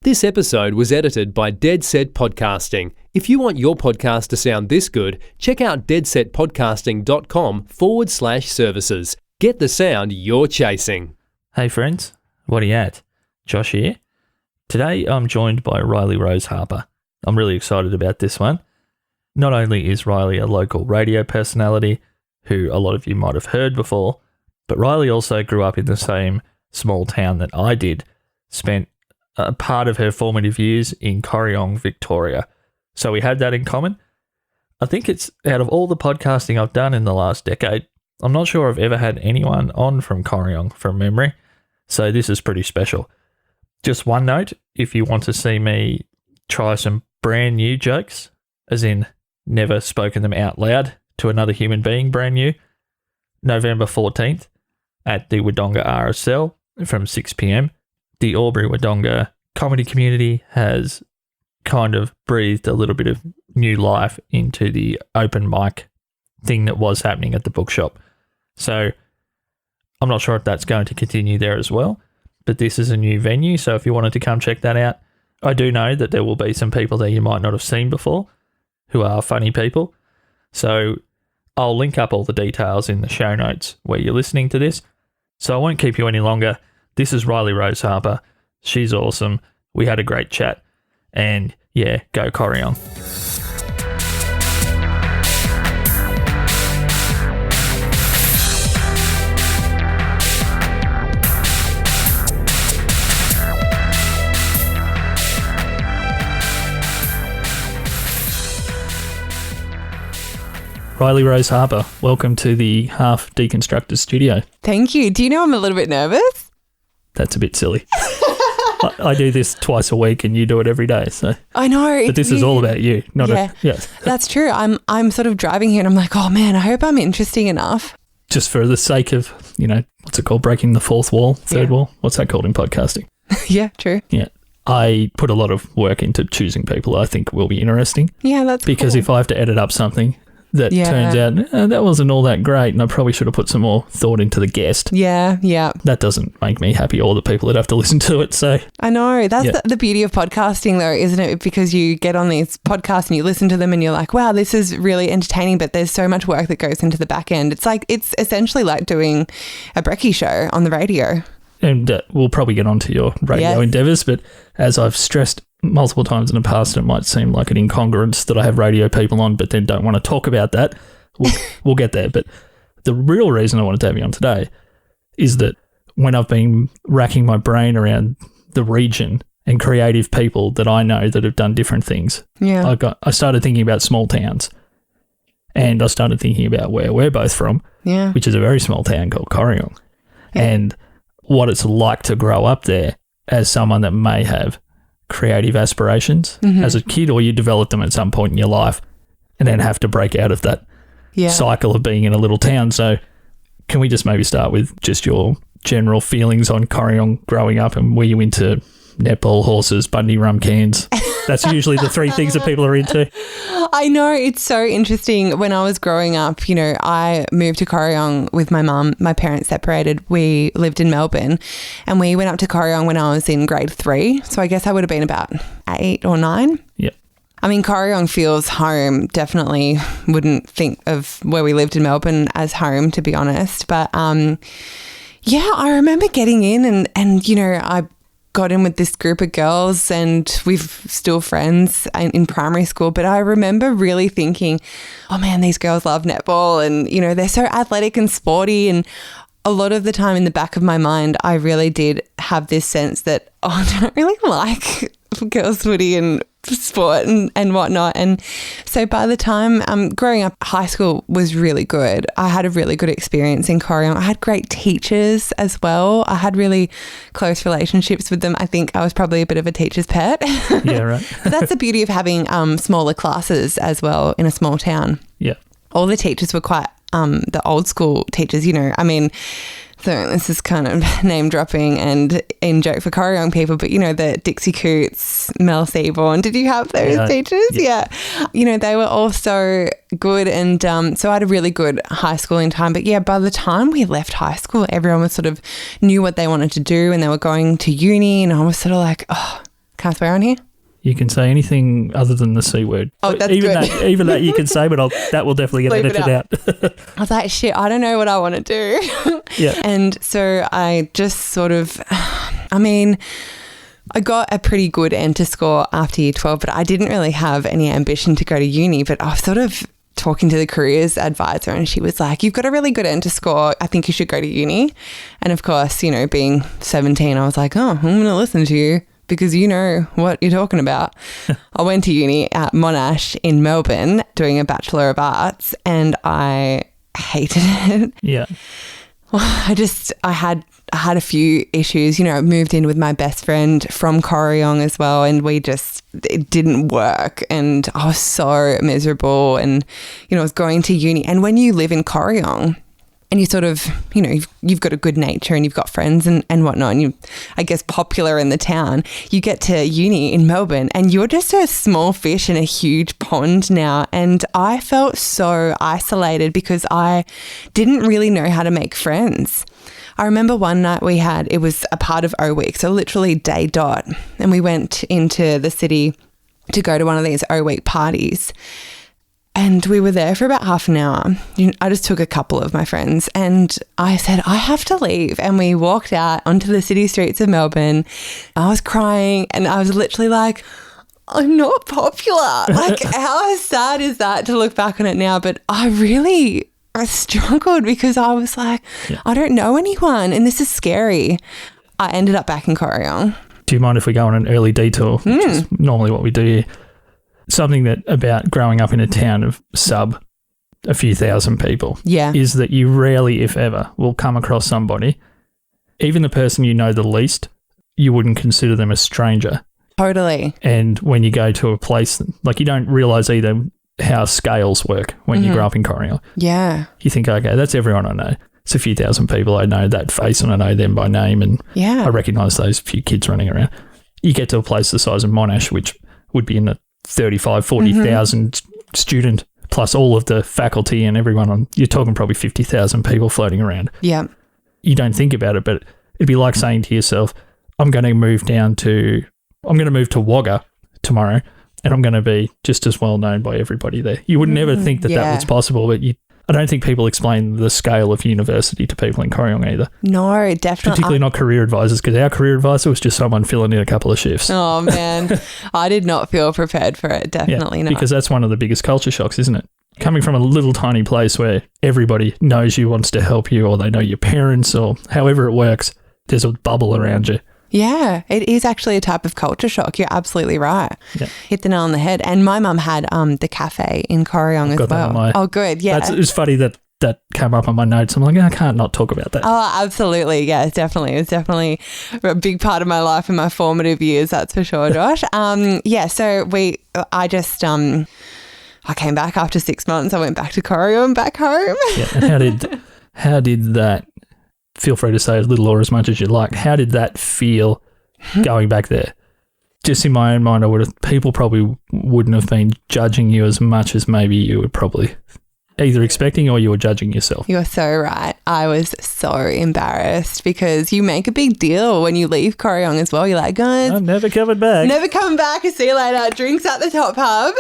This episode was edited by Dead Set Podcasting. If you want your podcast to sound this good, check out deadsetpodcasting.com/services. Get the sound you're chasing. Hey friends, what are you at? Josh here. Today I'm joined by Riley Rose Harper. I'm really excited about this one. Not only is Riley a local radio personality, who a lot of you might have heard before, but Riley also grew up in the same small town that I did, spent a part of her formative years in Corryong, Victoria. So we had that in common. I think it's out of all the podcasting I've done in the last decade, I'm not sure I've ever had anyone on from Corryong from memory. So this is pretty special. Just one note, if you want to see me try some brand new jokes, as in never spoken them out loud to another human being brand new, November 14th at the Wodonga RSL from 6 p.m. The Albury-Wodonga comedy community has kind of breathed a little bit of new life into the open mic thing that was happening at the bookshop. So I'm not sure if that's going to continue there as well, but this is a new venue, so if you wanted to come check that out, I do know that there will be some people there you might not have seen before who are funny people. So I'll link up all the details in the show notes where you're listening to this. So I won't keep you any longer. This is Riley Rose Harper. She's awesome. We had a great chat. And yeah, go Corryong. Riley Rose Harper, welcome to the Half Deconstructed studio. Thank you. Do you know I'm a little bit nervous? That's a bit silly. I do this twice a week and you do it every day. So I know. But this is all about you, not yes. That's true. I'm sort of driving here and I'm like, oh man, I hope I'm interesting enough. Just for the sake of, what's it called? Breaking the fourth wall, third wall? What's that called in podcasting? Yeah, true. Yeah. I put a lot of work into choosing people I think will be interesting. Yeah, that's because cool. If I have to edit up something that turns out that wasn't all that great and I probably should have put some more thought into the guest. Yeah. That doesn't make me happy or the people that have to listen to it. So I know. That's the beauty of podcasting though, isn't it? Because you get on these podcasts and you listen to them and you're like, wow, this is really entertaining, but there's so much work that goes into the back end. It's essentially like doing a brekkie show on the radio. And we'll probably get onto your radio endeavours, but as I've stressed multiple times in the past, it might seem like an incongruence that I have radio people on, but then don't want to talk about that. We'll get there. But the real reason I wanted to have you on today is that when I've been racking my brain around the region and creative people that I know that have done different things, I started thinking about small towns, and I started thinking about where we're both from, which is a very small town called Corryong, and what it's like to grow up there as someone that may have creative aspirations as a kid, or you develop them at some point in your life and then have to break out of that cycle of being in a little town. So can we just maybe start with just your general feelings on Corryong growing up, and were you into netball, horses, Bundy rum cans? That's usually the three things that people are into. I know, it's so interesting. When I was growing up, I moved to Corryong with my mum. My parents separated. We lived in Melbourne and we went up to Corryong when I was in grade 3. So I guess I would have been about 8 or 9. Yep. I mean, Corryong feels home. Definitely wouldn't think of where we lived in Melbourne as home, to be honest. But I remember getting in and I got in with this group of girls and we're still friends in primary school, but I remember really thinking, oh man, these girls love netball and, they're so athletic and sporty, and a lot of the time in the back of my mind, I really did have this sense that, I don't really like girls' footy and sport and whatnot. And so by the time growing up, high school was really good. I had a really good experience in Corryong. I had great teachers as well. I had really close relationships with them. I think I was probably a bit of a teacher's pet. Yeah, right. But that's the beauty of having smaller classes as well in a small town. Yeah. All the teachers were quite the old school teachers, So this is kind of name dropping and in joke for Corryong people, but the Dixie Coots, Mel Seaborn, did you have those teachers? Yeah. They were all so good, and so I had a really good high schooling time. But by the time we left high school, everyone was sort of knew what they wanted to do and they were going to uni, and I was sort of like, oh, Can I swear on here? You can say anything other than the C word. Oh, that's even good. Even that you can say, but that will definitely get Leave it edited out. I was like, shit, I don't know what I want to do. Yeah. And so I just sort of, I got a pretty good enter score after year 12, but I didn't really have any ambition to go to uni. But I was sort of talking to the careers advisor and she was like, you've got a really good enter score. I think you should go to uni. And of course, being 17, I was like, oh, I'm going to listen to you, because you know what you're talking about. I went to uni at Monash in Melbourne doing a Bachelor of Arts and I hated it. Yeah. Well, I had a few issues. I moved in with my best friend from Corryong as well, and it didn't work and I was so miserable, and I was going to uni. And when you live in Corryong, and you sort of, you've got a good nature and you've got friends and whatnot, and you, I guess, popular in the town, you get to uni in Melbourne and you're just a small fish in a huge pond now. And I felt so isolated because I didn't really know how to make friends. I remember one night it was a part of O Week, so literally day dot, and we went into the city to go to one of these O Week parties. And we were there for about half an hour. I just took a couple of my friends and I said, I have to leave. And we walked out onto the city streets of Melbourne. I was crying and I was literally like, I'm not popular. Like, how sad is that to look back on it now? But I struggled because I was like, I don't know anyone and this is scary. I ended up back in Corryong. Do you mind if we go on an early detour, which is normally what we do here? Something that about growing up in a town of a few thousand people is that you rarely, if ever, will come across somebody, even the person you know the least, you wouldn't consider them a stranger. Totally. And when you go to a place, like, you don't realise either how scales work when you grow up in Corryong. Yeah. You think, okay, that's everyone I know. It's a few thousand people. I know that face and I know them by name, and I recognise those few kids running around. You get to a place the size of Monash, which would be in the 35, 40,000 student, plus all of the faculty and everyone you're talking probably 50,000 people floating around. Yeah. You don't think about it, but it'd be like saying to yourself, I'm going to move to Wagga tomorrow and I'm going to be just as well known by everybody there. You would never think that was possible, but I don't think people explain the scale of university to people in Corryong either. No, definitely. Particularly not career advisors, because our career advisor was just someone filling in a couple of shifts. Oh, man. I did not feel prepared for it. Definitely not. Because that's one of the biggest culture shocks, isn't it? Coming from a little tiny place where everybody knows you, wants to help you, or they know your parents, or however it works, there's a bubble around you. Yeah, it is actually a type of culture shock. You're absolutely right. Yeah. Hit the nail on the head. And my mum had the cafe in Corryong as well. Oh, good. Yeah. It's funny that came up on my notes. I'm like, I can't not talk about that. Oh, absolutely. Yeah, it's definitely a big part of my life in my formative years. That's for sure, Josh. So I came back after 6 months. I went back to Corryong, back home. Yeah. And how did that, feel free to say as little or as much as you like, how did that feel going back there? Just in my own mind, people probably wouldn't have been judging you as much as maybe you were probably either expecting or you were judging yourself. You're so right. I was so embarrassed because you make a big deal when you leave Corryong as well. You're like, guys, I'm never coming back. Never coming back. See you later. Drinks at the top pub.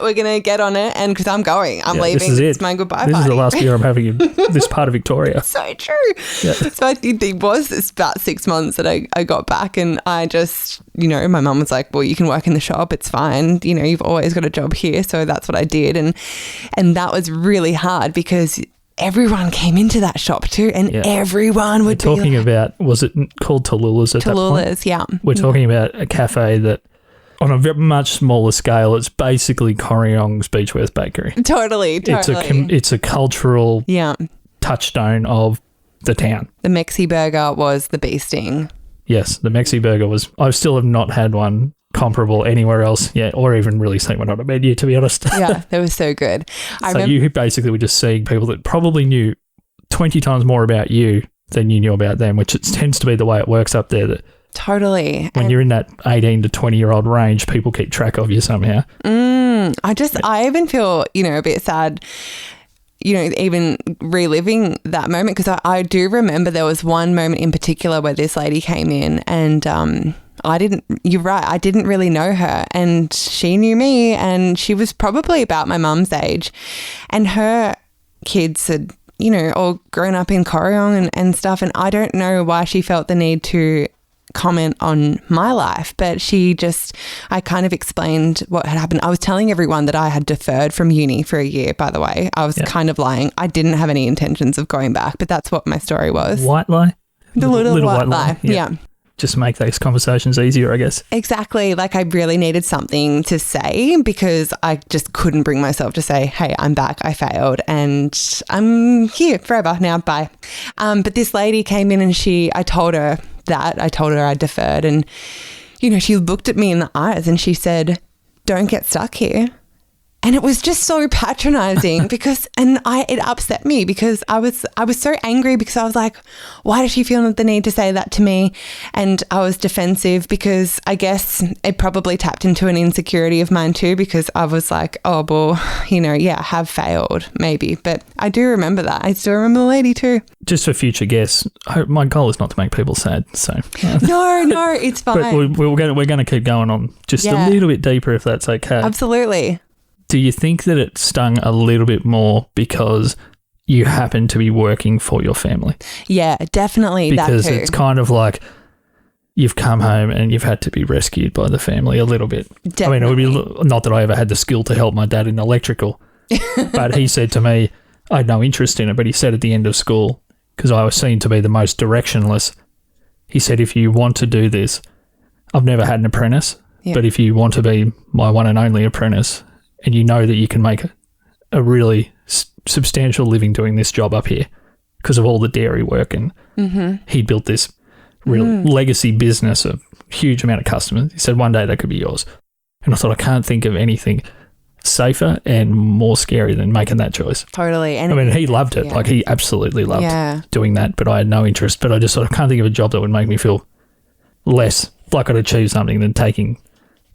We're going to get on it. And because I'm going, I'm leaving. This is it. It's my goodbye This party. is the last year I'm having in this part of Victoria. So true. Yeah. So it was about 6 months that I got back, and I just, my mum was like, well, you can work in the shop. It's fine. You've always got a job here. So that's what I did. And that was really hard because everyone came into that shop too, and everyone would be talking about, was it called Tallulah's at that point? Tallulah's, yeah. We're talking about a cafe that, on a much smaller scale, it's basically Corryong's Beechworth Bakery. Totally. It's a cultural touchstone of the town. The Mexi burger was the bee sting. Yes, the Mexi burger was. I still have not had one comparable anywhere else yet, or even really seen one on a menu, to be honest. Yeah, they were so good. You basically were just seeing people that probably knew 20 times more about you than you knew about them, which it tends to be the way it works up there. That totally. When you're in that 18 to 20-year-old range, people keep track of you somehow. I even feel, a bit sad, even reliving that moment, because I do remember there was one moment in particular where this lady came in and you're right, I didn't really know her, and she knew me, and she was probably about my mum's age, and her kids had, all grown up in Corryong and stuff, and I don't know why she felt the need to comment on my life, but I kind of explained what had happened. I was telling everyone that I had deferred from uni for a year, by the way. I was kind of lying. I didn't have any intentions of going back, but that's what my story was. White lie? The little white lie. Yeah. Just make those conversations easier, I guess. Exactly. Like, I really needed something to say because I just couldn't bring myself to say, hey, I'm back, I failed, and I'm here forever now, bye. But this lady came in and I told her I deferred, and, she looked at me in the eyes and she said, don't get stuck here. And it was just so patronizing it upset me because I was so angry because I was like, why does she feel the need to say that to me? And I was defensive because I guess it probably tapped into an insecurity of mine too, because I was like, oh, well, I have failed maybe. But I do remember that. I still remember the lady too. Just for future guests, my goal is not to make people sad. So No, it's fine. But we're going to keep going on just a little bit deeper if that's okay. Absolutely. Do you think that it stung a little bit more because you happen to be working for your family? Yeah, definitely. Because that too. It's kind of like you've come home and you've had to be rescued by the family a little bit. Definitely. I mean, it would be not that I ever had the skill to help my dad in electrical, but he said to me, I had no interest in it, but he said at the end of school, because I was seen to be the most directionless, he said, if you want to do this, I've never had an apprentice, but if you want to be my one and only apprentice, and you know that you can make a really substantial living doing this job up here because of all the dairy work, and he built this real legacy business, a huge amount of customers. He said one day that could be yours. And I thought, I can't think of anything safer and more scary than making that choice. Totally. And I mean, he loved it. Like, he absolutely loved doing that, but I had no interest. But I just sort of can't think of a job that would make me feel less like I'd achieved something than taking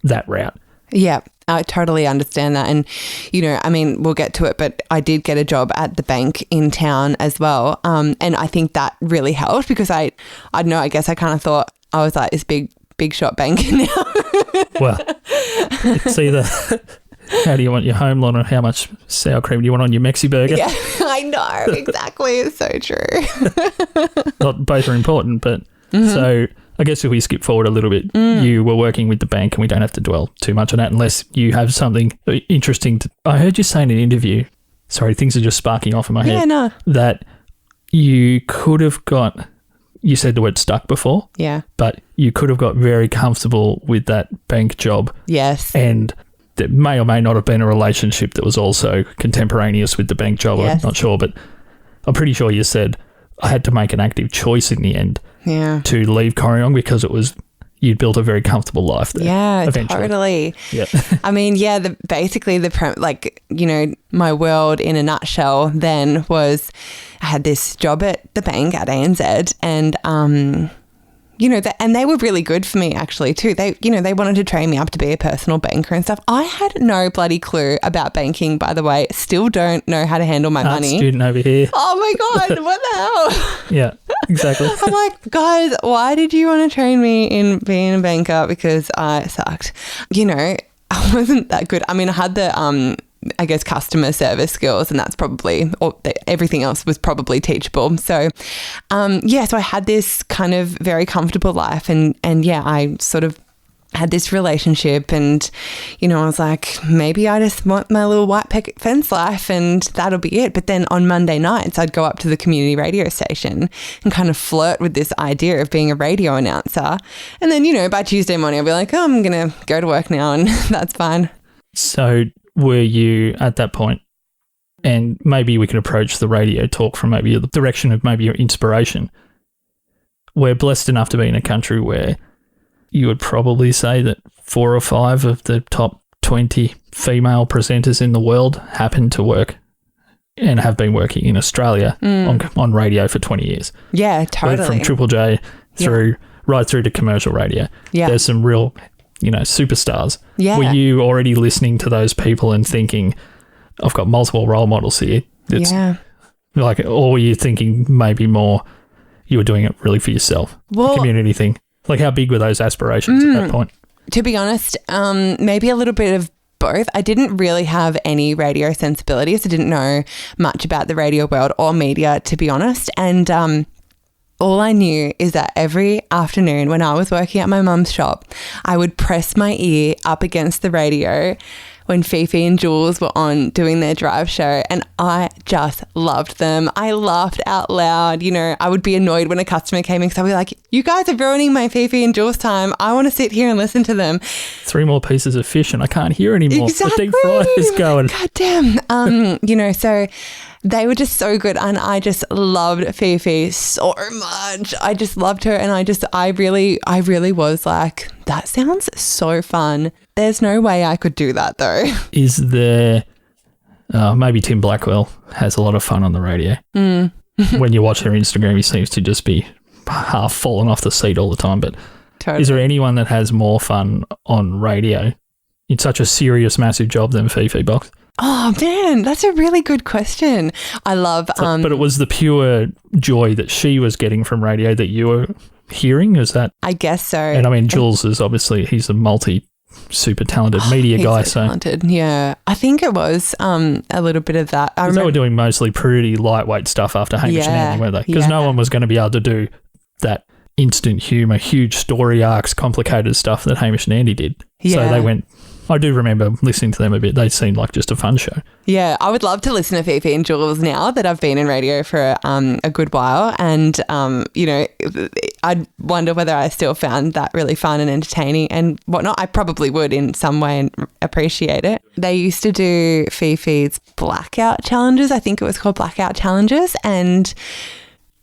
that route. Yeah, I totally understand that. And, I mean, we'll get to it, but I did get a job at the bank in town as well. And I think that really helped because I don't know, I guess I kind of thought I was like this big shot banker now. Well, it's either how do you want your home lawn or how much sour cream do you want on your Mexi burger? Yeah, I know. Exactly. It's so true. Not both are important, but so I guess if we skip forward a little bit, you were working with the bank, and we don't have to dwell too much on that unless you have something interesting. I heard you say in an interview, sorry, things are just sparking off in my head, that you could have got, you said the word stuck before, but you could have got very comfortable with that bank job. Yes. And there may or may not have been a relationship that was also contemporaneous with the bank job. Yes. I'm not sure, but I'm pretty sure you said I had to make an active choice in the end. To leave Corryong because you'd built a very comfortable life there. Yeah, eventually. Totally. Yeah. I mean, basically my world in a nutshell then was I had this job at the bank at ANZ, and and they were really good for me actually too. They wanted to train me up to be a personal banker and stuff. I had no bloody clue about banking, by the way. Still don't know how to handle my money. Student over here. Oh my God, what the hell? Yeah, exactly. I'm like, guys, why did you want to train me in being a banker? Because I sucked. I wasn't that good. I mean, I had the I guess customer service skills, and that's probably, or everything else was probably teachable. So, so I had this kind of very comfortable life, and I sort of had this relationship, and I was like, maybe I just want my little white picket fence life, and that'll be it. But then on Monday nights, I'd go up to the community radio station and kind of flirt with this idea of being a radio announcer, and then by Tuesday morning, I'd be like, oh, I'm gonna go to work now, and that's fine. So were you at that point, and maybe we can approach the radio talk from maybe the direction of maybe your inspiration. We're blessed enough to be in a country where you would probably say that 4 or 5 of the top 20 female presenters in the world happen to work and have been working in Australia on radio for 20 years. Yeah, totally. From Triple J right through to commercial radio. Yeah. There's some real superstars. Yeah. Were you already listening to those people and thinking, I've got multiple role models here? Or were you thinking maybe more you were doing it really for yourself, the community thing? Like, how big were those aspirations at that point? To be honest, maybe a little bit of both. I didn't really have any radio sensibilities. I didn't know much about the radio world or media, to be honest. And all I knew is that every afternoon when I was working at my mum's shop, I would press my ear up against the radio when Fifi and Jules were on doing their drive show, and I just loved them. I laughed out loud. You know, I would be annoyed when a customer came in because I'd be like, you guys are ruining my Fifi and Jules time. I want to sit here and listen to them. 3 more pieces of fish and I can't hear anymore. Exactly. The deep fry is going. God damn. You know, so they were just so good, and I just loved Fifi so much. I just loved her, and I really was like, that sounds so fun. There's no way I could do that though. Is there, maybe Tim Blackwell has a lot of fun on the radio. When you watch her Instagram, he seems to just be half falling off the seat all the time. But Totally. Is there anyone that has more fun on radio in such a serious, massive job than Fifi Box? Oh man, that's a really good question. I love but it was the pure joy that she was getting from radio that you were hearing, is that? I guess so. And I mean, Jules is obviously, he's a super talented media guy. So talented. Yeah. I think it was a little bit of that. They were doing mostly pretty lightweight stuff after Hamish and Andy, weren't they? Because no one was going to be able to do that instant humour, huge story arcs, complicated stuff that Hamish and Andy did. Yeah. So they went, I do remember listening to them a bit. They seemed like just a fun show. Yeah, I would love to listen to Fifi and Jules now that I've been in radio for a good while. And, you know, I'd wonder whether I still found that really fun and entertaining and whatnot. I probably would in some way and appreciate it. They used to do Fifi's blackout challenges. I think it was called blackout challenges. And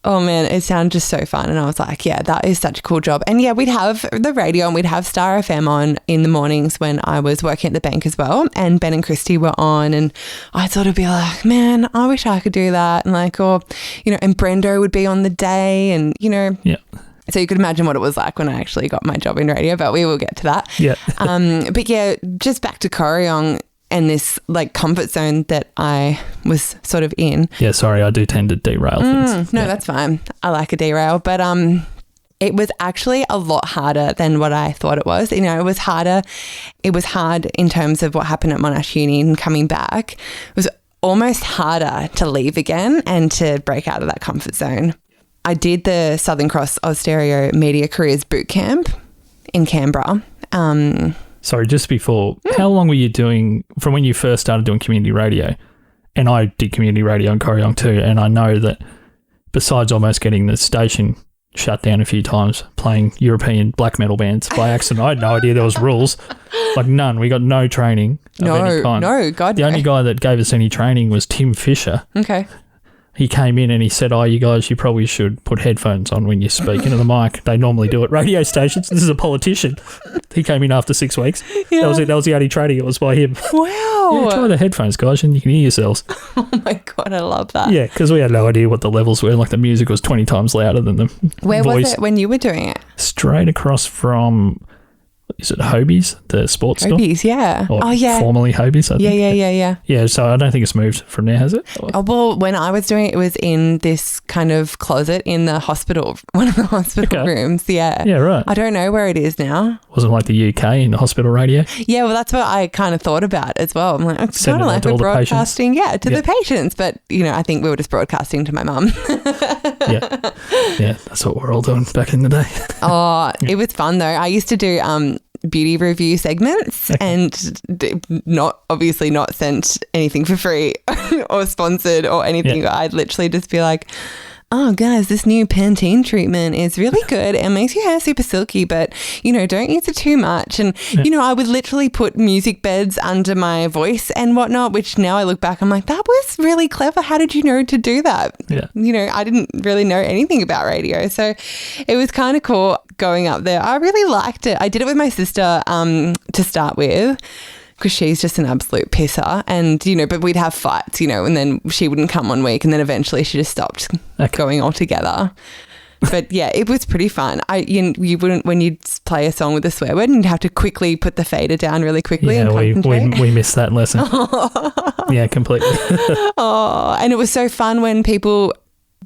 oh man, it sounded just so fun. And I was like, yeah, that is such a cool job. And yeah, we'd have the radio and we'd have Star FM on in the mornings when I was working at the bank as well. And Ben and Christy were on, and I'd sort of be like, man, I wish I could do that. And like, or, you know, and Brendo would be on the day, and, you know. Yeah. So you could imagine what it was like when I actually got my job in radio, but we will get to that. Yeah. But yeah, just back to Corryong and this like comfort zone that I was sort of in. Yeah, sorry, I do tend to derail things. No, that's fine. I like a derail, but it was actually a lot harder than what I thought it was. You know, it was harder. It was hard in terms of what happened at Monash Uni and coming back. It was almost harder to leave again and to break out of that comfort zone. I did the Southern Cross Austereo Media Careers Boot Camp in Canberra. Sorry, just before, how long were you doing from when you first started doing community radio? And I did community radio in Corryong too, and I know that besides almost getting the station shut down a few times, playing European black metal bands by accident, I had no idea there was rules. Like none. We got no training of any kind. No, God, The only guy that gave us any training was Tim Fisher. Okay. He came in and he said, oh, you guys, you probably should put headphones on when you speak into the mic. They normally do at radio stations. This is a politician. He came in after 6 weeks. Yeah. That was it. That was the only training. It was by him. Wow. Yeah, try the headphones, guys, and you can hear yourselves. Oh my God, I love that. Yeah, because we had no idea what the levels were. Like the music was 20 times louder than the Where voice. was it when you were doing it? Straight across from, is it Hobie's, the sports store? Hobie's, yeah. Or oh, yeah. Formerly Hobie's, I think. Yeah. Yeah, so I don't think it's moved from there, has it? Oh, well, when I was doing it, it was in this kind of closet in the hospital, one of the hospital rooms. Yeah. Yeah, right. I don't know where it is now. Wasn't like the UK in the hospital radio? Yeah, well, that's what I kind of thought about as well. I'm like, it's kind of like we're broadcasting, to the patients. But, you know, I think we were just broadcasting to my mum. Yeah, that's what we're all doing back in the day. It was fun though. I used to do beauty review segments and not sent anything for free or sponsored or anything. I'd literally just be like, oh guys, this new Pantene treatment is really good and makes your hair super silky, but you know, don't use it too much. And you know, I would literally put music beds under my voice and whatnot, which now I look back, I'm like, that was really clever. How did you know to do that? Yeah. You know, I didn't really know anything about radio, so it was kind of cool going up there. I really liked it. I did it with my sister to start with, because she's just an absolute pisser, and you know, but we'd have fights, you know, and then she wouldn't come 1 week, and then eventually she just stopped going altogether. But yeah, it was pretty fun. You wouldn't, when you'd play a song with a swear word, and you'd have to quickly put the fader down really quickly. Yeah, and we missed that lesson. Yeah, completely. And it was so fun when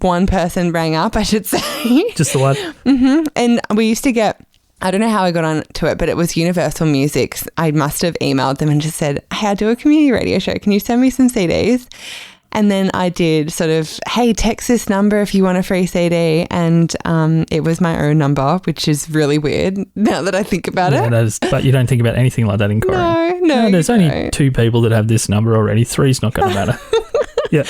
one person rang up, I should say. Just the one. Mm-hmm. And we used to get I don't know how I got on to it, but it was Universal Music. I must have emailed them and just said, hey, I do a community radio show. Can you send me some CDs? And then I did sort of, hey, text this number if you want a free CD. And it was my own number, which is really weird now that I think about it. That is, but you don't think about anything like that in Corryong. No. There's only 2 people that have this number already. 3's not going to matter. Yeah.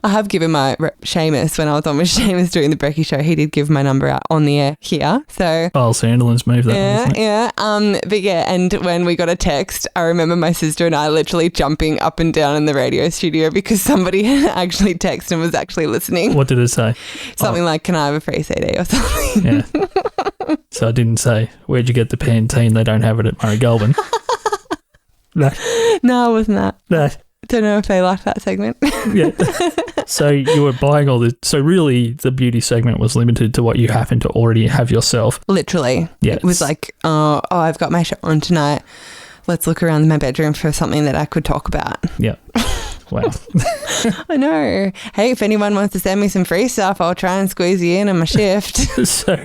I have given my Seamus, when I was on with Seamus doing the Brekkie show, he did give my number out on the air here. So Sandilands moved that one, isn't it? Yeah. But yeah, and when we got a text, I remember my sister and I literally jumping up and down in the radio studio because somebody had actually texted and was actually listening. What did it say? Something like, can I have a free CD or something? Yeah. So I didn't say, where'd you get the Pantene? They don't have it at Murray Goulburn. No, it wasn't that. No. Don't know if they liked that segment. Yeah. So you were buying all this. So really the beauty segment was limited to what you happen to already have yourself. Literally. Yeah. It was like, oh, I've got my show on tonight. Let's look around my bedroom for something that I could talk about. Yeah. Wow. I know. Hey, if anyone wants to send me some free stuff, I'll try and squeeze you in on my shift. So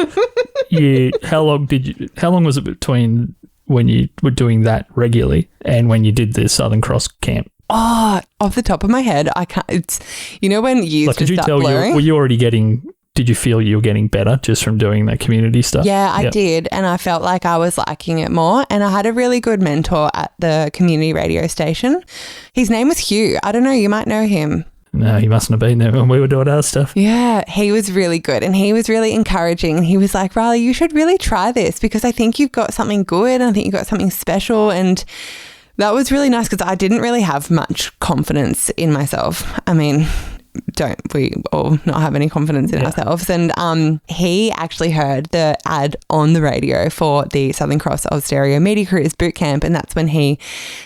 how long was it between when you were doing that regularly and when you did the Southern Cross camp? Oh, off the top of my head, I can't. It's, you know, when years just start blurring. Were you already did you feel you were getting better just from doing that community stuff? Yeah, I did. And I felt like I was liking it more. And I had a really good mentor at the community radio station. His name was Hugh. I don't know, you might know him. No, he mustn't have been there when we were doing our stuff. Yeah, he was really good and he was really encouraging. And he was like, Riley, you should really try this because I think you've got something good. And I think you've got something special. And that was really nice because I didn't really have much confidence in myself. I mean, don't we all not have any confidence in ourselves? And he actually heard the ad on the radio for the Southern Cross Austereo Media Careers Bootcamp, and that's when he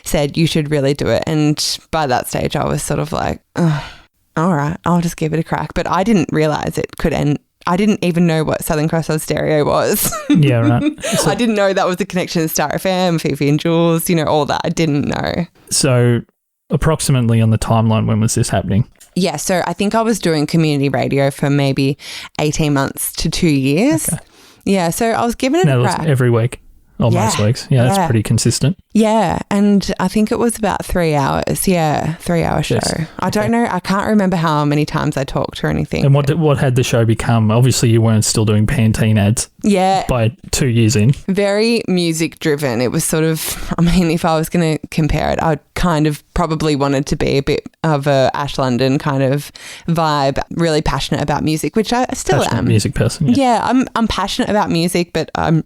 said, you should really do it. And by that stage, I was sort of like, oh, all right, I'll just give it a crack. But I didn't realise it could end. I didn't even know what Southern Cross Austereo was. Yeah, right. So, I didn't know that was the connection to Star FM, Fifi and Jules, all that. I didn't know. So approximately on the timeline, when was this happening? Yeah, so I think I was doing community radio for maybe 18 months to 2 years. Okay. Yeah, so I was giving it a crack. Every week? Oh, yeah. Most weeks. Yeah, that's pretty consistent. Yeah, and I think it was about 3 hours. Yeah, 3-hour show. Yes. I don't know. I can't remember how many times I talked or anything. And what had the show become? Obviously, you weren't still doing Pantene ads. Yeah. By 2 years in. Very music driven. It was sort of, I mean, if I was going to compare it, I kind of probably wanted to be a bit of a Ash London kind of vibe, really passionate about music, which I still am. Music person. Yeah, I'm passionate about music, but I'm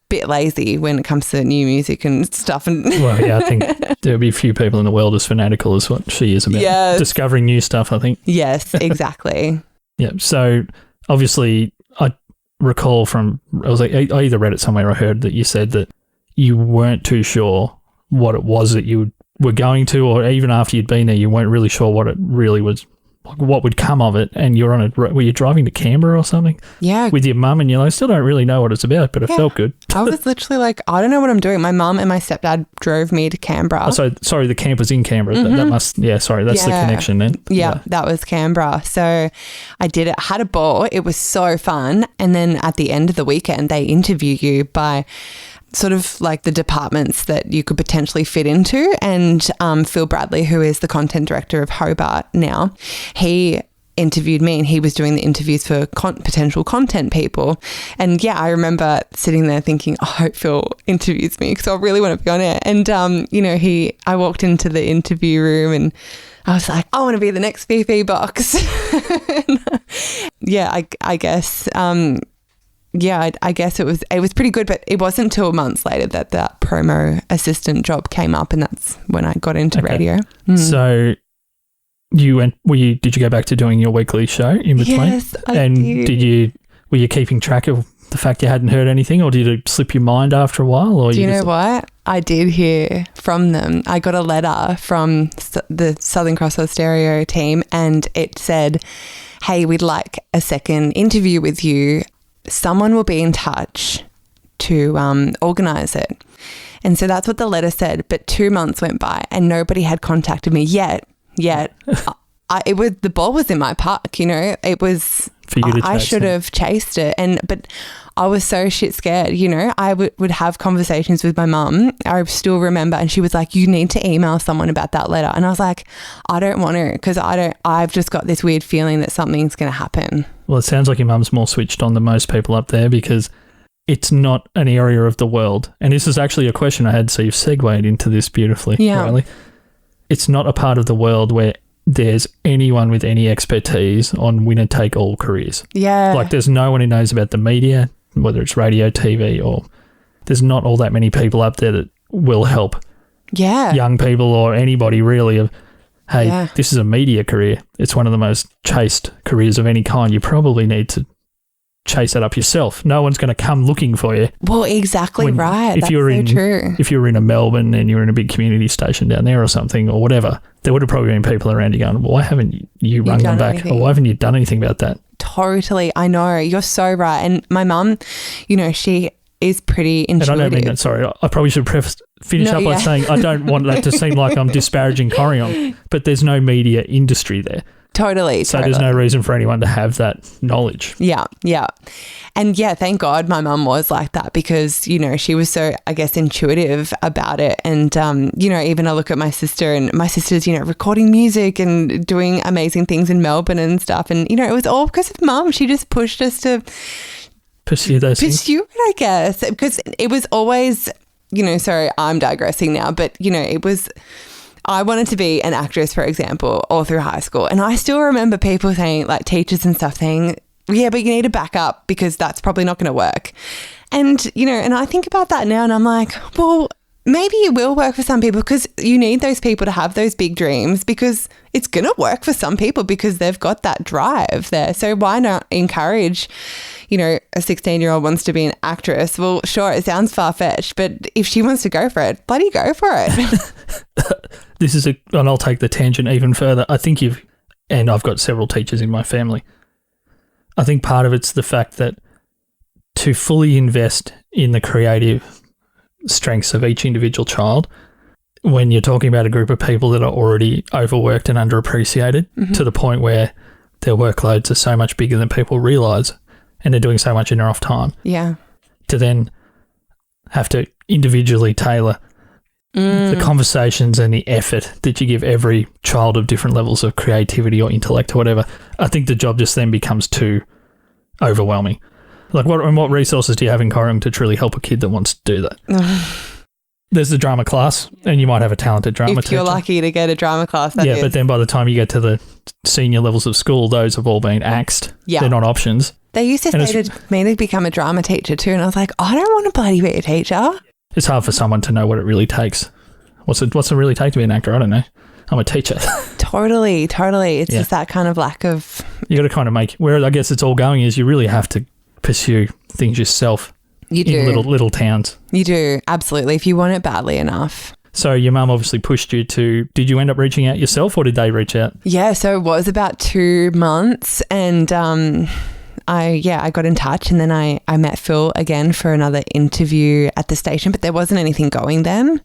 bit lazy when it comes to new music and stuff. And well, yeah, I think there'll be a few people in the world as fanatical as what she is about discovering new stuff, I think. Yes, exactly. Yeah. So obviously I recall I either read it somewhere or heard that you said that you weren't too sure what it was that you were going to, or even after you'd been there, you weren't really sure what it really was, like what would come of it. And were you driving to Canberra or something? Yeah. With your mum, and I still don't really know what it's about, but it felt good. I was literally like, I don't know what I'm doing. My mum and my stepdad drove me to Canberra. Oh, so sorry, the camp was in Canberra. Mm-hmm. That's the connection then. Yeah, that was Canberra. So I did it, had a ball. It was so fun. And then at the end of the weekend, they interview you by sort of like the departments that you could potentially fit into. And Phil Bradley, who is the content director of Hobart now, he interviewed me and he was doing the interviews for potential content people. And yeah, I remember sitting there thinking, I hope Phil interviews me because I really want to be on it. And, I walked into the interview room and I was like, I want to be the next Fifi Box. Yeah, I guess... I guess it was pretty good, but it wasn't until months later that promo assistant job came up, and that's when I got into radio. So did you go back to doing your weekly show in between? Yes, I did. Were you keeping track of the fact you hadn't heard anything, or did it slip your mind after a while? Or do you know what? I did hear from them. I got a letter from the Southern Cross Austereo team, and it said, hey, we'd like a second interview with you. Someone will be in touch to organise it. And so that's what the letter said. But 2 months went by and nobody had contacted me yet. The ball was in my park, It was for you to chase I should have chased it. But I was so shit scared, you know. I would have conversations with my mum. I still remember, and she was like, you need to email someone about that letter. And I was like, I don't want to, because I've just got this weird feeling that something's going to happen. Well, it sounds like your mum's more switched on than most people up there, because it's not an area of the world. And this is actually a question I had, so you've segued into this beautifully, Riley. It's not a part of the world where there's anyone with any expertise on winner-take-all careers. Yeah. Like, there's no one who knows about the media, whether it's radio, TV, or there's not all that many people up there that will help young people or anybody really of, hey, this is a media career. It's one of the most chased careers of any kind. You probably need to chase that up yourself. No one's going to come looking for you. Well, exactly right. That's so true. If you were in a Melbourne and you were in a big community station down there or something or whatever, there would have probably been people around you going, why haven't you rung them back? Or why haven't you done anything about that? Totally. I know. You're so right. And my mum, you know, she is pretty intuitive. And I don't mean that, sorry. I probably should finish up by saying I don't want that to seem like I'm disparaging Corryong, but there's no media industry there. Totally. So there's no reason for anyone to have that knowledge. Yeah. And thank God my mum was like that, because, you know, she was so, I guess, intuitive about it. And, you know, even I look at my sister, and my sister's, you know, recording music and doing amazing things in Melbourne and stuff. And, you know, it was all because of mum. She just pushed us to pursue those things. Pursue it, I guess, because it was always, you know, sorry, I'm digressing now, but, you know, it was... I wanted to be an actress, for example, all through high school. And I still remember people saying, like teachers and stuff saying, yeah, but you need to back up because that's probably not going to work. And, you know, and I think about that now and I'm like, well, maybe it will work for some people, because you need those people to have those big dreams, because it's going to work for some people because they've got that drive there. So why not encourage, you know, a 16-year-old wants to be an actress. Well, sure, it sounds far-fetched, but if she wants to go for it, bloody go for it. And I'll take the tangent even further. I think and I've got several teachers in my family. I think part of it's the fact that to fully invest in the creative strengths of each individual child, when you're talking about a group of people that are already overworked and underappreciated to the point where their workloads are so much bigger than people realise, and they're doing so much in their off time. Yeah. To then have to individually tailor the conversations and the effort that you give every child of different levels of creativity or intellect or whatever, I think the job just then becomes too overwhelming. Like, what resources do you have in Corryong to truly help a kid that wants to do that? There's the drama class, and you might have a talented drama teacher. If you're lucky to get a drama class, that is. But then by the time you get to the senior levels of school, those have all been axed. Yeah. They're not options. They used to say to me to become a drama teacher too, and I was like, I don't want to bloody be a teacher. It's hard for someone to know what it really takes. What's it really take to be an actor? I don't know. I'm a teacher. Totally. It's just that kind of lack of... You got to kind of where I guess it's all going is you really have to pursue things yourself. You do. In little towns. You do, absolutely, if you want it badly enough. So your mum obviously pushed you to... Did you end up reaching out yourself, or did they reach out? Yeah, so it was about 2 months, and I got in touch, and then I met Phil again for another interview at the station, but there wasn't anything going then.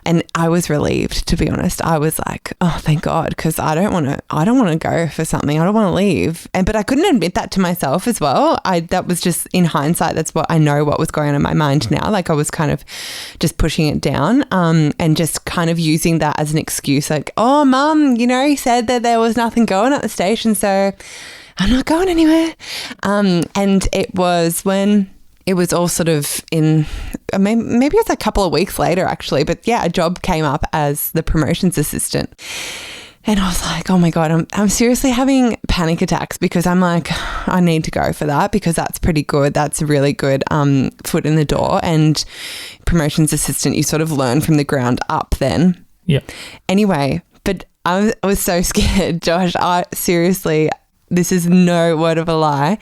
And I was relieved, to be honest. I was like, oh, thank God, because I don't want to go for something. I don't want to leave. But I couldn't admit that to myself as well. That was just, in hindsight, that's what I know what was going on in my mind now. Like, I was kind of just pushing it down and just kind of using that as an excuse. Like, oh, Mum, you know, he said that there was nothing going at the station, so I'm not going anywhere. And it was when it was all sort of in, maybe it was a couple of weeks later actually, but yeah, a job came up as the promotions assistant. And I was like, oh my God, I'm seriously having panic attacks, because I'm like, I need to go for that, because that's pretty good. That's a really good foot in the door. And promotions assistant, you sort of learn from the ground up then. Yeah. Anyway, but I was so scared, Josh. Seriously, this is no word of a lie.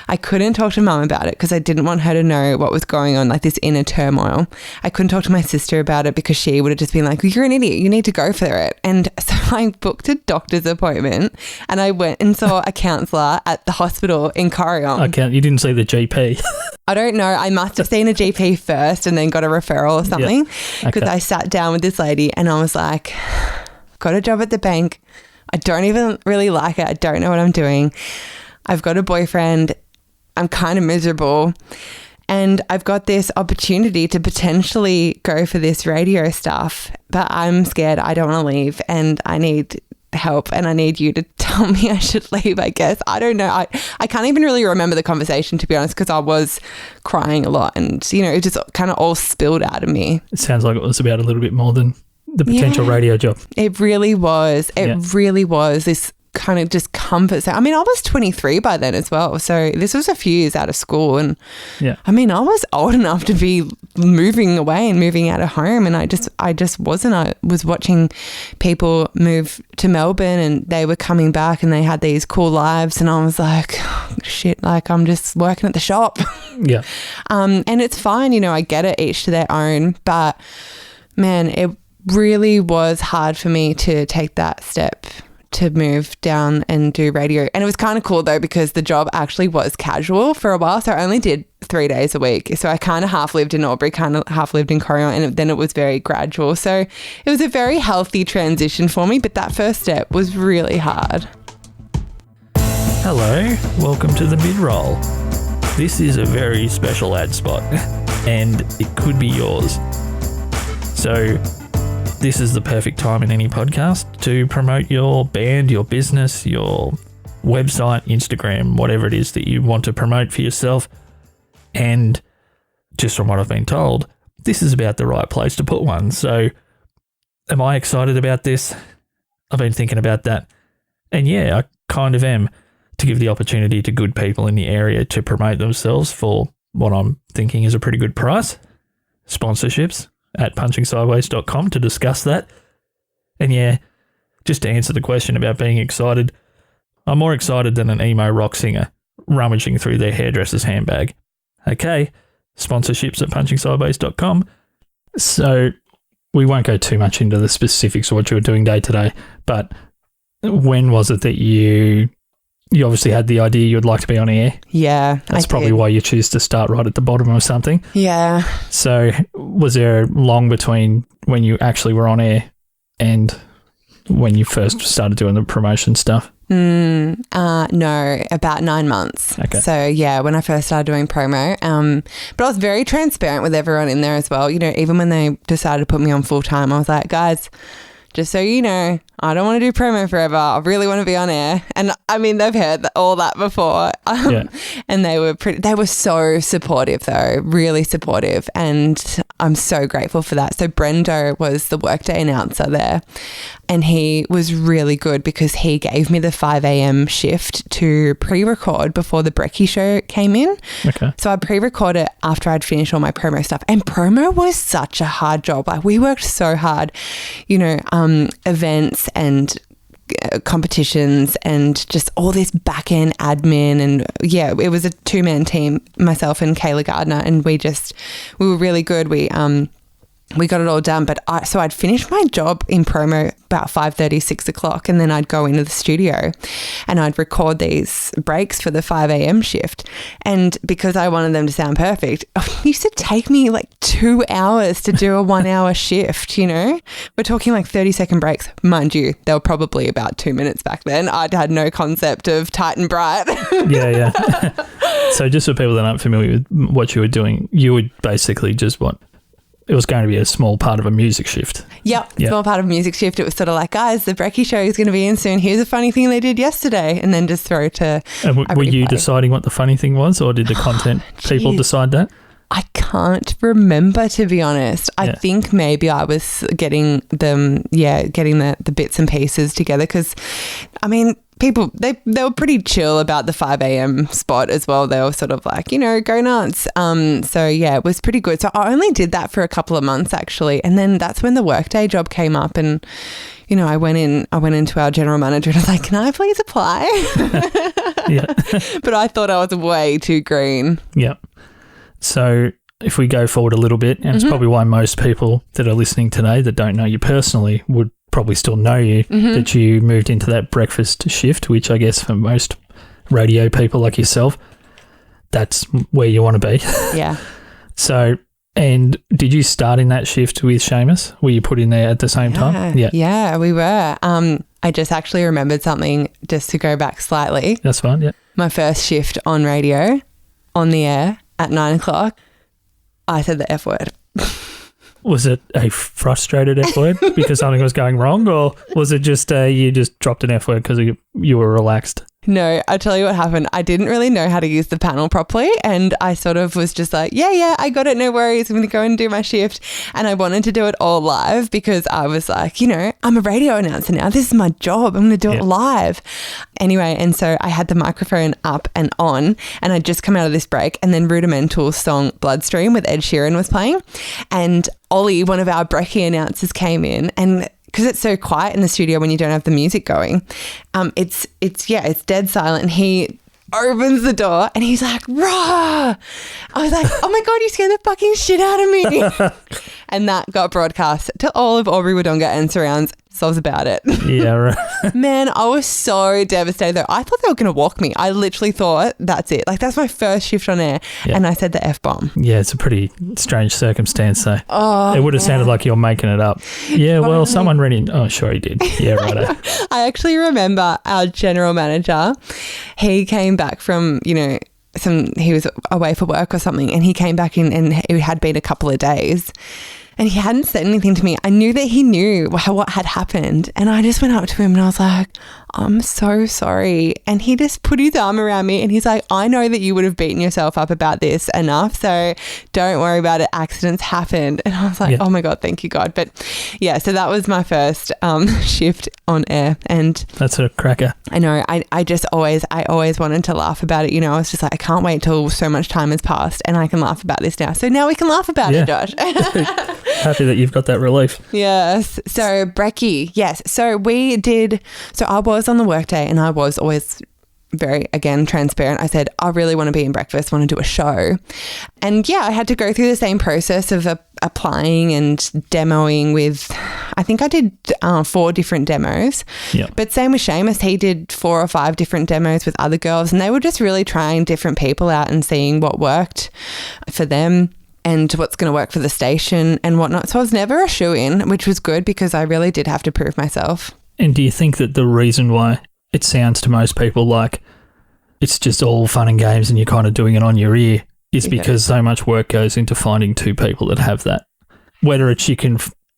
I couldn't talk to Mum about it because I didn't want her to know what was going on, like this inner turmoil. I couldn't talk to my sister about it because she would have just been like, you're an idiot, you need to go for it. And so I booked a doctor's appointment and I went and saw a counsellor at the hospital in Corryong. Okay, you didn't see the GP. I don't know. I must have seen a GP first and then got a referral or something, because I sat down with this lady and I was like, got a job at the bank. I don't even really like it. I don't know what I'm doing. I've got a boyfriend. I'm kind of miserable. And I've got this opportunity to potentially go for this radio stuff, but I'm scared. I don't want to leave and I need help and I need you to tell me I should leave, I guess. I don't know. I can't even really remember the conversation, to be honest, because I was crying a lot and, it just kind of all spilled out of me. It sounds like it was about a little bit more than the potential radio job. It really was. It really was this kind of just comfort. So, I mean, I was 23 by then as well. So this was a few years out of school. And I mean, I was old enough to be moving away and moving out of home. And I just wasn't. I was watching people move to Melbourne and they were coming back and they had these cool lives. And I was like, oh, shit, like I'm just working at the shop. Yeah. And it's fine. I get it, each to their own. But man, it really was hard for me to take that step to move down and do radio. And it was kind of cool though, because the job actually was casual for a while. So I only did 3 days a week. So I kind of half lived in Albury, kind of half lived in Corryong, and then it was very gradual. So it was a very healthy transition for me, but that first step was really hard. Hello, welcome to the mid-roll. This is a very special ad spot and it could be yours. So this is the perfect time in any podcast to promote your band, your business, your website, Instagram, whatever it is that you want to promote for yourself. And just from what I've been told, this is about the right place to put one. So am I excited about this? I've been thinking about that. And yeah, I kind of am, to give the opportunity to good people in the area to promote themselves for what I'm thinking is a pretty good price. Sponsorships at punchingsideways.com to discuss that. And yeah, just to answer the question about being excited, I'm more excited than an emo rock singer rummaging through their hairdresser's handbag. Okay, sponsorships at punchingsideways.com. So we won't go too much into the specifics of what you were doing day to day, but when was it that you obviously had the idea you'd like to be on air? Yeah, that's probably why you choose to start right at the bottom of something. Yeah. So was there long between when you actually were on air and when you first started doing the promotion stuff? No, about 9 months. Okay. So yeah, when I first started doing promo, but I was very transparent with everyone in there as well. Even when they decided to put me on full time, I was like, guys, just so you know, I don't want to do promo forever. I really want to be on air. And I mean, they've heard all that before. And they were so supportive though, really supportive. And I'm so grateful for that. So Brendo was the workday announcer there and he was really good because he gave me the 5 a.m. shift to pre-record before the Brekkie show came in. Okay. So I pre-recorded it after I'd finished all my promo stuff. And promo was such a hard job. Like we worked so hard, events and competitions and just all this back-end admin. And yeah, it was a 2-man team, myself and Kayla Gardner, and we were really good. We got it all done, but I'd finish my job in promo about 5:30, 6 o'clock, and then I'd go into the studio and I'd record these breaks for the 5 a.m. shift. And because I wanted them to sound perfect, it used to take me like 2 hours to do a 1 hour shift, We're talking like 30-second breaks. Mind you, they were probably about 2 minutes back then. I'd had no concept of tight and bright. Yeah. So just for people that aren't familiar with what you were doing, you would basically just it was going to be a small part of a music shift. Yep, small part of a music shift. It was sort of like, guys, the Brekkie show is going to be in soon. Here's a funny thing they did yesterday. And then just throw to And were you deciding what the funny thing was, or did the content people decide that? I can't remember, to be honest. I think maybe I was getting the bits and pieces together because, I mean, people, they were pretty chill about the 5 a.m. spot as well. They were sort of like, go nuts. So yeah, it was pretty good. So I only did that for a couple of months actually. And then that's when the workday job came up and, I went into our general manager and I was like, can I please apply? Yeah. But I thought I was way too green. Yeah. So if we go forward a little bit, and it's probably why most people that are listening today that don't know you personally would probably still know you, that you moved into that breakfast shift, which I guess for most radio people like yourself, that's where you want to be. Yeah. So, and did you start in that shift with Seamus? Were you put in there at the same time? Yeah, we were. I just actually remembered something just to go back slightly. That's fine, yeah. my first shift on radio, on the air at 9 o'clock, I said the F word. Was it a frustrated F word because something was going wrong, or was it just you just dropped an F word because you were relaxed? No, I'll tell you what happened. I didn't really know how to use the panel properly, and I sort of was just like, yeah, I got it, no worries. I'm going to go and do my shift. And I wanted to do it all live because I was like, I'm a radio announcer now. This is my job. I'm going to do it live. Anyway, and so I had the microphone up and on, and I'd just come out of this break, and then Rudimental's song Bloodstream with Ed Sheeran was playing. And Ollie, one of our brekkie announcers, came in, and because it's so quiet in the studio when you don't have the music going, it's dead silent. And he opens the door and he's like, "Rah!" I was like, "Oh my God, you scared the fucking shit out of me." And that got broadcast to all of Albury, Wodonga and surrounds. So I was about it. Yeah, right. Man, I was so devastated though. I thought they were going to walk me. I literally thought that's it. Like, that's my first shift on air. Yeah. And I said the F-bomb. Yeah, it's a pretty strange circumstance though. Oh, it would have sounded like you're making it up. Yeah, well, someone read in. Oh, sure he did. Yeah, right. I actually remember our general manager. He came back from, he was away for work or something, and he came back in, and it had been a couple of days. And he hadn't said anything to me. I knew that he knew what had happened. And I just went up to him and I was like, "I'm so sorry." And he just put his arm around me and he's like, "I know that you would have beaten yourself up about this enough, so don't worry about it. Accidents happen." And I was like, "Oh my God, thank you, God." But yeah, so that was my first shift on air. And that's a cracker. I know. I always wanted to laugh about it. I was just like, I can't wait till so much time has passed and I can laugh about this now. So now we can laugh about it, Josh. Happy that you've got that relief. Yes. So brekkie, yes. So I was on the workday and I was always very, again, transparent. I said, I really want to be in breakfast, want to do a show. And yeah, I had to go through the same process of applying and demoing with, I think I did 4 different demos. Yeah. But same with Seamus, he did 4 or 5 different demos with other girls, and they were just really trying different people out and seeing what worked for them and what's going to work for the station and whatnot. So I was never a shoo-in, which was good because I really did have to prove myself. And do you think that the reason why it sounds to most people like it's just all fun and games and you're kind of doing it on your ear is because so much work goes into finding 2 people that have that? Whether it's you can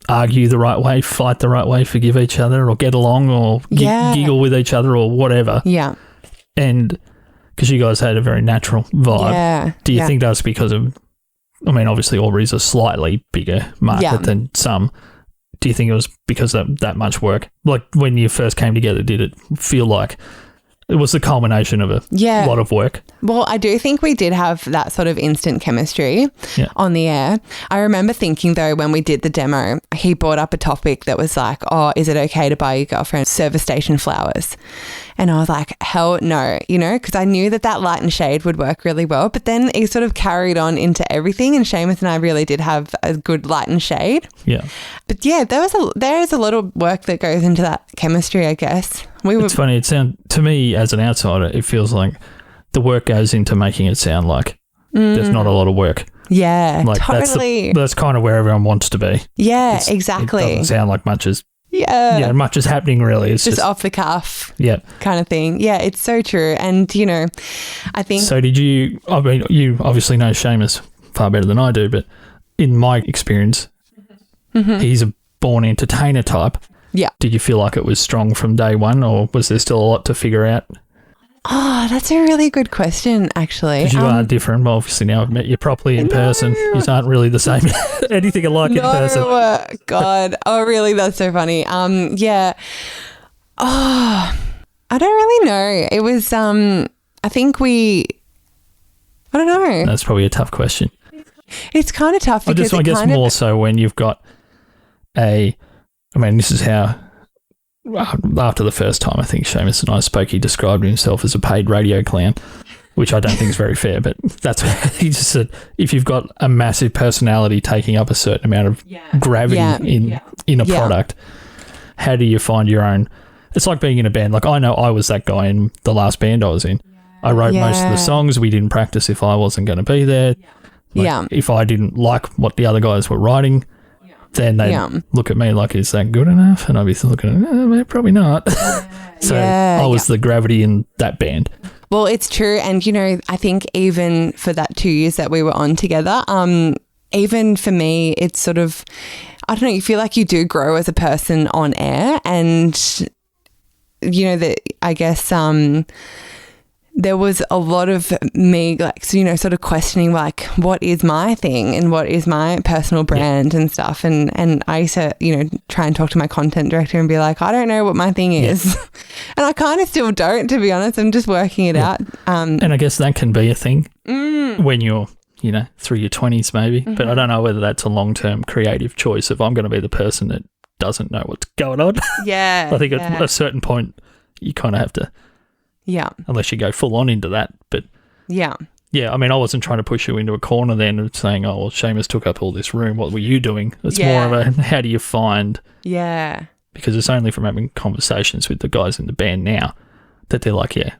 argue the right way, fight the right way, forgive each other or get along or giggle with each other or whatever. Yeah. And because you guys had a very natural vibe. Yeah. Do you think that's because of, I mean, obviously Albury's a slightly bigger market than some. Do you think it was because of that much work? Like when you first came together, did it feel like it was the culmination of a lot of work? Well, I do think we did have that sort of instant chemistry on the air. I remember thinking though, when we did the demo, he brought up a topic that was like, "Oh, is it okay to buy your girlfriend service station flowers?" And I was like, hell no, because I knew that light and shade would work really well. But then it sort of carried on into everything, and Seamus and I really did have a good light and shade. Yeah. But yeah, there is a lot of work that goes into that chemistry, I guess. It's funny. To me, as an outsider, it feels like the work goes into making it sound like there's not a lot of work. Yeah, like totally. That's kind of where everyone wants to be. Yeah, exactly. It doesn't sound like much is much is happening really. It's just off the cuff. Yeah. Kind of thing. Yeah, it's so true. And, I think... So you obviously know Seamus far better than I do, but in my experience, he's a born entertainer type. Yeah. Did you feel like it was strong from day one, or was there still a lot to figure out? Oh, that's a really good question, actually. Because you are different. Well, obviously now I've met you properly in person. You aren't really the same, anything alike in person. Oh, God. Oh, really? That's so funny. Yeah. Oh, I don't really know. It was, I think I don't know. That's probably a tough question. It's kind of tough because I guess more so when you've got this is how, after the first time I think Seamus and I spoke, he described himself as a paid radio clown, which I don't think is very fair, but that's what he just said. If you've got a massive personality taking up a certain amount of gravity in a product, how do you find your own? It's like being in a band. Like I know I was that guy in the last band I was in. I wrote most of the songs. We didn't practice if I wasn't going to be there. If I didn't like what the other guys were writing, then they'd look at me like, is that good enough? And I'd be looking at probably not. So I was the gravity in that band. Well, it's true. And, you know, I think even for that 2 years that we were on together, even for me, it's sort of, I don't know, you feel like you do grow as a person on air. And, you know, that I guess there was a lot of me, like, so, you know, sort of questioning, like, what is my thing and what is my personal brand and stuff. And I used to, you know, try and talk to my content director and be like, I don't know what my thing is. And I kind of still don't, to be honest. I'm just working it out. And I guess that can be a thing when you're, you know, through your 20s maybe. But I don't know whether that's a long-term creative choice of I'm going to be the person that doesn't know what's going on. Yeah. I think at a certain point you kind of have to. Yeah. Unless you go full on into that. But yeah. Yeah, I mean, I wasn't trying to push you into a corner then and saying, oh, well, Seamus took up all this room. What were you doing? It's more of a, how do you find... Yeah. Because it's only from having conversations with the guys in the band now that they're like, yeah,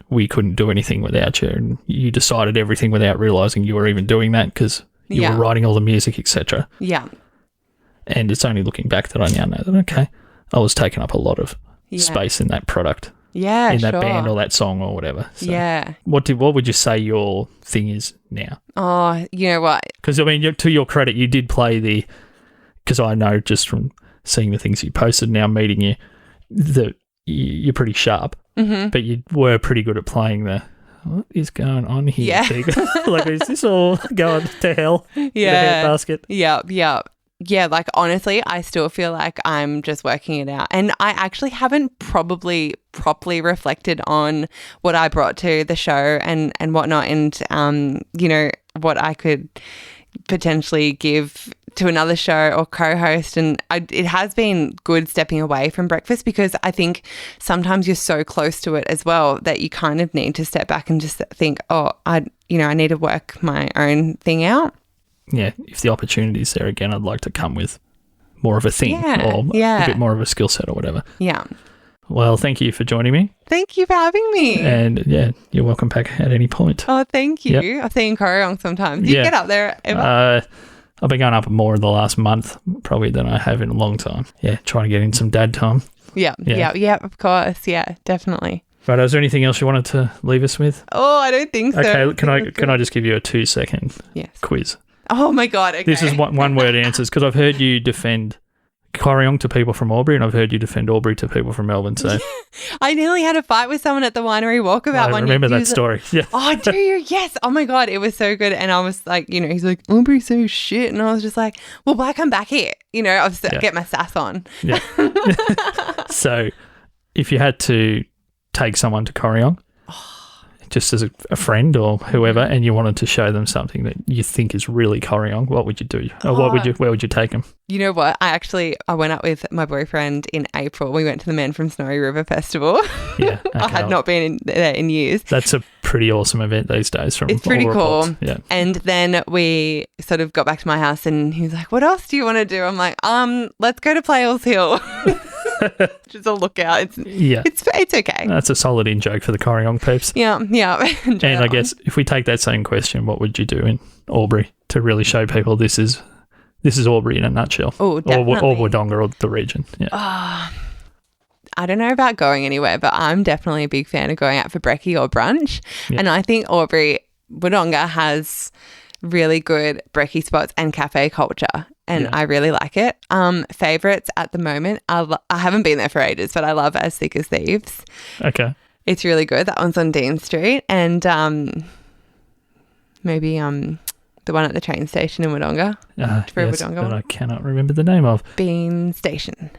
we couldn't do anything without you. And you decided everything without realising you were even doing that because you were writing all the music, etc. Yeah. And it's only looking back that I now know that, okay, I was taking up a lot of space in that product. Yeah, in that band or that song or whatever. So yeah. What would you say your thing is now? Oh, you know what? Because, I mean, to your credit, you did play because I know just from seeing the things you posted now, meeting you, that you're pretty sharp, but you were pretty good at playing what is going on here? Yeah. Like, is this all going to hell? Yeah. Basket? Yeah. Yeah, like honestly, I still feel like I'm just working it out. And I actually haven't probably properly reflected on what I brought to the show and whatnot and, you know, what I could potentially give to another show or co-host. And it has been good stepping away from breakfast because I think sometimes you're so close to it as well that you kind of need to step back and just think, oh, I need to work my own thing out. Yeah, if the opportunity's there again, I'd like to come with more of a thing or a bit more of a skill set or whatever. Yeah. Well, thank you for joining me. Thank you for having me. And yeah, you're welcome back at any point. Oh, thank you. Yep. I've seen Corryong sometimes. Do you get up there ever? I've been going up more in the last month probably than I have in a long time. Yeah, trying to get in some dad time. Yeah, of course. Yeah, definitely. Right, is there anything else you wanted to leave us with? Oh, I don't think so. Okay, can I just give you a 2-second quiz? Oh my God, okay. This is one word answers because I've heard you defend Corryong to people from Albury and I've heard you defend Albury to people from Melbourne. So I nearly had a fight with someone at the winery walkabout. I remember that story. Yeah. Oh, do you? Yes. Oh my God, it was so good. And I was like, you know, he's like, Albury's so shit. And I was just like, well, why come back here? You know, I'll get my sass on. Yeah. So if you had to take someone to Corryong, just as a friend or whoever, and you wanted to show them something that you think is really Corryong, what would you do? Or where would you take them? You know what? I went out with my boyfriend in April. We went to the Men from Snowy River Festival. Yeah. Okay. I had not been there in years. That's a pretty awesome event these days. It's pretty cool. Yeah. And then we sort of got back to my house and he was like, what else do you want to do? I'm like, let's go to Players Hill. Just a lookout. It's okay. That's a solid in joke for the Corryong peeps. Yeah. And I guess if we take that same question, what would you do in Albury to really show people this is Albury in a nutshell? Oh, definitely. Or Wodonga or the region. Yeah. I don't know about going anywhere, but I'm definitely a big fan of going out for brekkie or brunch. Yeah. And I think Wodonga has really good brekkie spots and cafe culture. And I really like it. Favourites at the moment, I haven't been there for ages, but I love As Thick as Thieves. Okay. It's really good. That one's on Dean Street. And maybe the one at the train station in Wodonga. That I cannot remember the name of. Bean Station.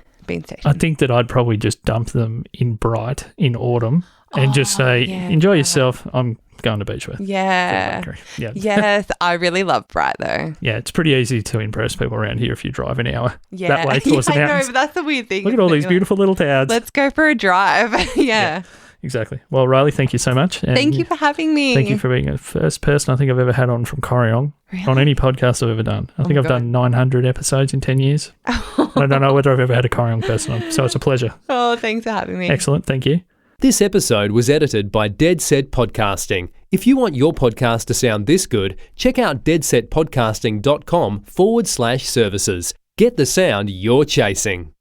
I think that I'd probably just dump them in Bright in autumn and just say, enjoy yourself. I'm going to Beechworth. Yeah. Yes, I really love Bright though. Yeah, it's pretty easy to impress people around here if you drive an hour that way towards the mountains. I know, but that's the weird thing. Look at all these beautiful little towns. Let's go for a drive. Yeah. Exactly. Well, Riley, thank you so much. And thank you for having me. Thank you for being the first person I think I've ever had on from Corryong on any podcast I've ever done. I think I've done 900 episodes in 10 years. I don't know whether I've ever had a Corryong person on, so it's a pleasure. Oh, thanks for having me. Excellent. Thank you. This episode was edited by Dead Set Podcasting. If you want your podcast to sound this good, check out deadsetpodcasting.com/services. Get the sound you're chasing.